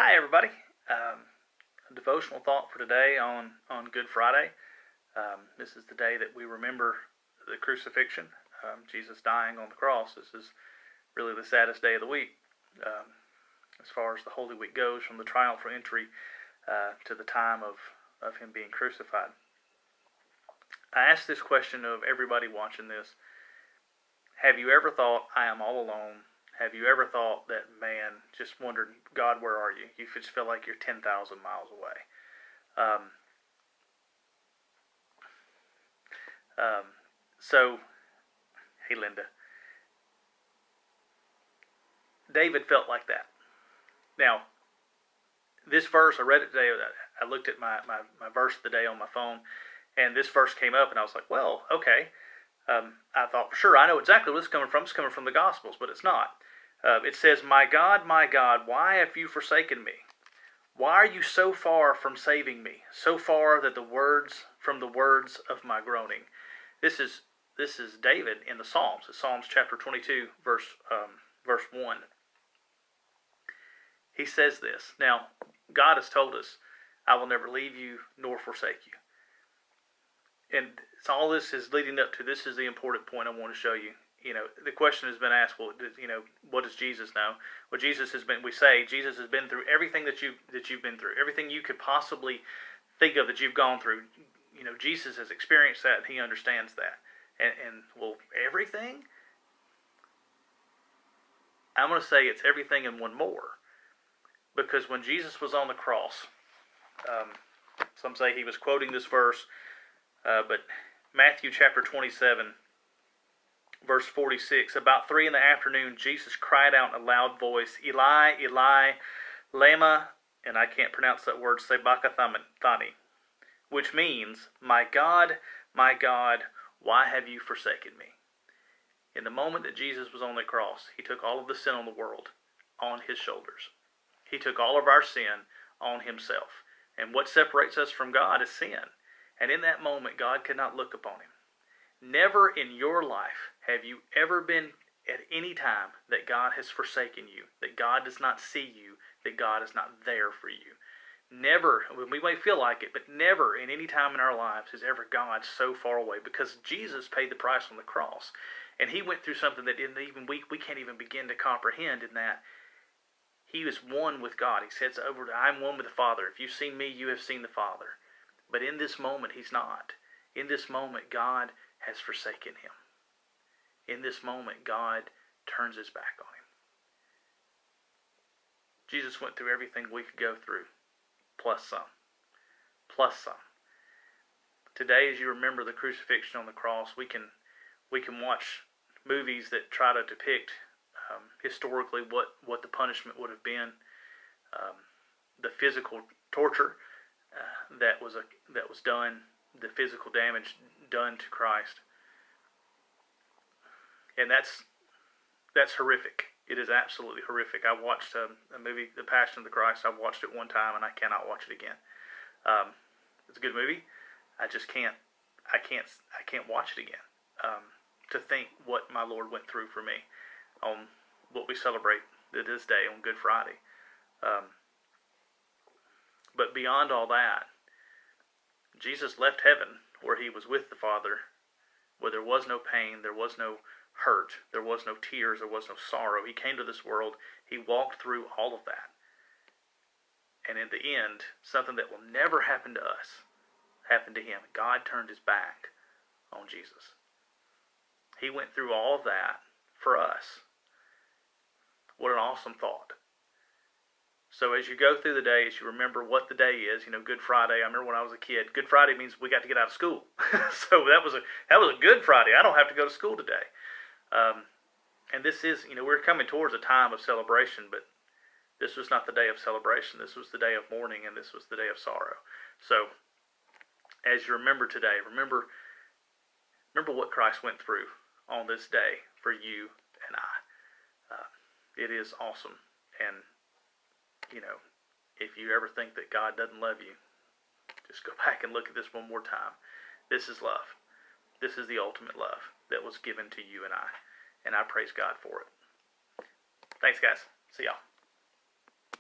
Hi, everybody. A devotional thought for today on Good Friday. This is the day that we remember the crucifixion, Jesus dying on the cross. This is really the saddest day of the week as far as the Holy Week goes, from the triumphal entry to the time of him being crucified. I ask this question of everybody watching this. Have you ever thought, I am all alone? Have you ever thought that, man, just wondered, God, where are you? You just feel like you're 10,000 miles away. So, hey, Linda. David felt like that. Now, this verse, I read it today. I looked at my verse of the day on my phone, and this verse came up, and I was like, well, okay. I thought, sure, I know exactly where this is coming from. It's coming from the Gospels, but it's not. It says, my God, why have you forsaken me? Why are you so far from saving me? So far that from the words of my groaning. This is David in the Psalms. It's Psalms chapter 22, verse 1. He says this. Now, God has told us, I will never leave you nor forsake you. And all this is leading up to, this is the important point I want to show you. You know, the question has been asked, well, what does Jesus know? Well, Jesus has been through everything that you've been through, everything you could possibly think of that you've gone through. You know, Jesus has experienced that, and he understands that. And well, everything? I'm going to say it's everything and one more. Because when Jesus was on the cross, some say he was quoting this verse, but Matthew chapter 27, verse 46, about 3 p.m, Jesus cried out in a loud voice, Eli, Eli, lema, and I can't pronounce that word, sabachthani, which means, my God, why have you forsaken me? In the moment that Jesus was on the cross, he took all of the sin on the world on his shoulders. He took all of our sin on himself. And what separates us from God is sin. And in that moment, God could not look upon him. Never in your life have you ever been at any time that God has forsaken you, that God does not see you, that God is not there for you. Never, we may feel like it, but never in any time in our lives is ever God so far away, because Jesus paid the price on the cross. And he went through something that we can't even begin to comprehend, in that he was one with God. He says I'm one with the Father. If you've seen me, you have seen the Father. But in this moment, he's not. In this moment, God has forsaken him. In this moment, God turns his back on him. Jesus went through everything we could go through, plus some. Plus some. Today, as you remember the crucifixion on the cross, we can watch movies that try to depict historically what the punishment would have been, the physical torture that was done, the physical damage done to Christ, and that's horrific. It is absolutely horrific. I watched a movie, The Passion of the Christ. I've watched it one time, and I cannot watch it again. It's a good movie. I can't watch it again. To think what my Lord went through for me on what we celebrate this day on Good Friday. But beyond all that, Jesus left heaven where he was with the Father, where there was no pain, there was no hurt, there was no tears, there was no sorrow. He came to this world, he walked through all of that. And in the end, something that will never happen to us happened to him. God turned his back on Jesus. He went through all of that for us. What an awesome thought. So as you go through the day, as you remember what the day is, Good Friday. I remember when I was a kid, Good Friday means we got to get out of school. So that was a good Friday. I don't have to go to school today. And this is, we're coming towards a time of celebration, but this was not the day of celebration. This was the day of mourning, and this was the day of sorrow. So as you remember today, remember what Christ went through on this day for you and I. It is awesome. And if you ever think that God doesn't love you, just go back and look at this one more time. This is love. This is the ultimate love that was given to you and I praise God for it. Thanks, guys. See y'all.